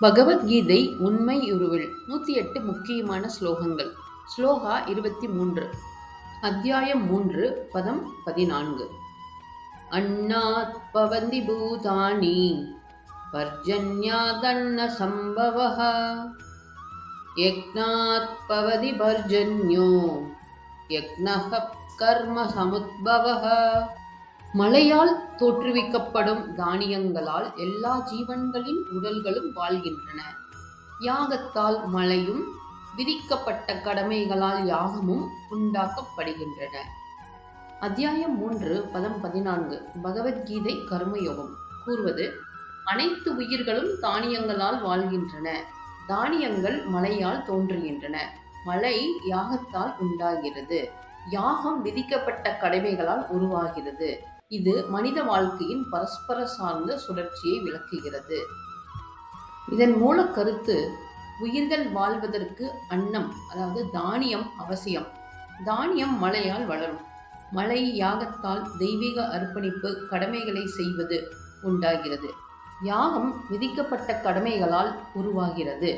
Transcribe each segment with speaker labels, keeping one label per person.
Speaker 1: பகவத்கீதை உண்மையுருவில் 108 முக்கியமான ஸ்லோகங்கள். ஸ்லோகா 23. அத்தியாயம் 3, பதம் 14. அன்னாத் பவந்தி பூதானி பர்ஜன்யாதன்ன சம்பவஹ யக்ஞாத் பவதி பர்ஜன்யோ யக்ஞஹ கர்ம சமுத்பவஹ. மழையால் தோற்றுவிக்கப்படும் தானியங்களால் எல்லா ஜீவன்களின் உடல்களும் வாழ்கின்றன. யாகத்தால் மழையும் விதிக்கப்பட்ட கடமைகளால் யாகமும் உண்டாக்கப்படுகின்றன. அத்தியாயம் 3, பதம் 14. பகவத்கீதை கர்மயோகம் கூறுவது: அனைத்து உயிர்களும் தானியங்களால் வாழ்கின்றன. தானியங்கள் மழையால் தோன்றுகின்றன. மழை யாகத்தால் உண்டாகிறது. யாகம் விதிக்கப்பட்ட கடமைகளால் உருவாகிறது. இது மனித வாழ்க்கையின் பரஸ்பர சார்ந்த சுழற்சியை விளக்குகிறது. இதன் மூல கருத்து: உயிர்கள் வாழ்வதற்கு அன்னம், அதாவது தானியம் அவசியம். தானியம் மழையால் வளரும். மழை யாகத்தால் தெய்வீக அர்ப்பணிப்பு கடமைகளை செய்வது உண்டாகிறது. யாகம் விதிக்கப்பட்ட கடமைகளால் உருவாகிறது.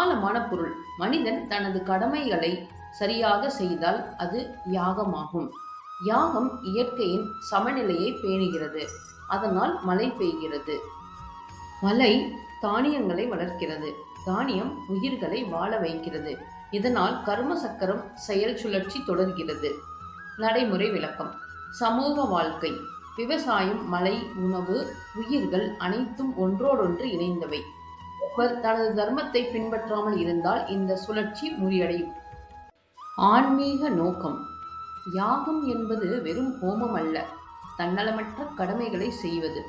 Speaker 1: ஆழமான பொருள்: மனிதன் தனது கடமைகளை சரியாக செய்தால் அது யாகமாகும். யாகம் இயற்கையின் சமநிலையை பேணுகிறது. அதனால் மழை பெய்கிறது. மழை தானியங்களை வளர்க்கிறது. தானியம் உயிர்களை வாழ வைக்கிறது. இதனால் கர்ம சக்கரம் செயல் சுழற்சி தொடர்கிறது. நடைமுறை விளக்கம்: சமூக வாழ்க்கை, விவசாயம், மழை, உணவு, உயிர்கள் அனைத்தும் ஒன்றோடொன்று இணைந்தவை. ஒருவர் தனது தர்மத்தை பின்பற்றாமல் இருந்தால் இந்த சுழற்சி முறியடையும். ஆன்மீக நோக்கம்: யாகம் என்பது வெறும் ஹோமம் அல்ல, தன்னலமற்ற கடமைகளை செய்வது.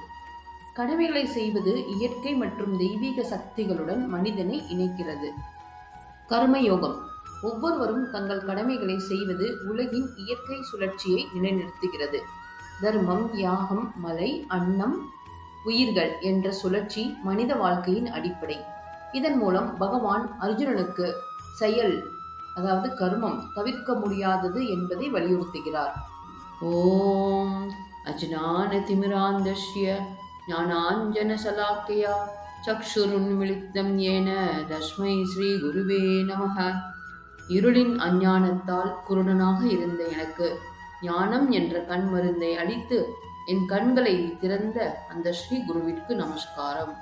Speaker 1: கடமைகளை செய்வது இயற்கை மற்றும் தெய்வீக சக்திகளுடன் மனிதனை இணைக்கிறது. கர்மயோகம்: ஒவ்வொருவரும் தங்கள் கடமைகளை செய்வது உலகின் இயற்கை சுழற்சியை நிலைநிறுத்துகிறது. தர்மம், யாகம், மழை, அன்னம், உயிர்கள் என்ற சுழற்சி மனித வாழ்க்கையின் அடிப்படை. இதன் மூலம் பகவான் அர்ஜுனனுக்கு செயல், அதாவது கர்மம் தவிர்க்க முடியாதது என்பதை வலியுறுத்துகிறார். ஓம் அஜ்ஞானதிமிராந்தஸ்ய ஞானாஞ்சனசலாக்கயா சக்ஷுருன்மிலிதம் ஏன தஸ்மை ஸ்ரீ குருவே நமஹ. இருளின் அஞ்ஞானத்தால் குருடனாக இருந்த எனக்கு ஞானம் என்ற கண் மருந்தை அளித்து என் கண்களை திறந்த அந்த ஸ்ரீ குருவிற்கு நமஸ்காரம்.